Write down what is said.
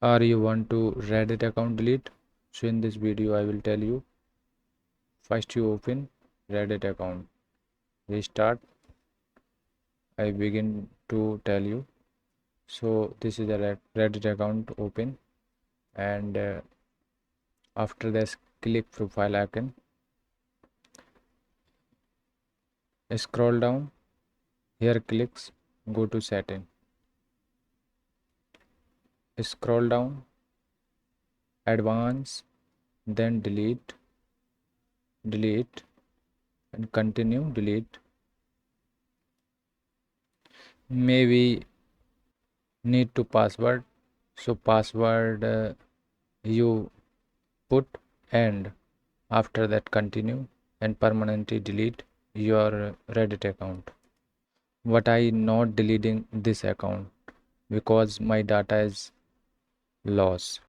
or you want to Reddit account delete. So in this video I will tell you. First you open Reddit account, restart. I begin to tell you. So this is a Reddit account open, and after this click profile icon, scroll down, here clicks, go to setting, scroll down, advanced, then delete, delete, and continue delete. Maybe need to password, so password you put, and after that continue and permanently delete your Reddit account. But I not deleting this account because my data is lost.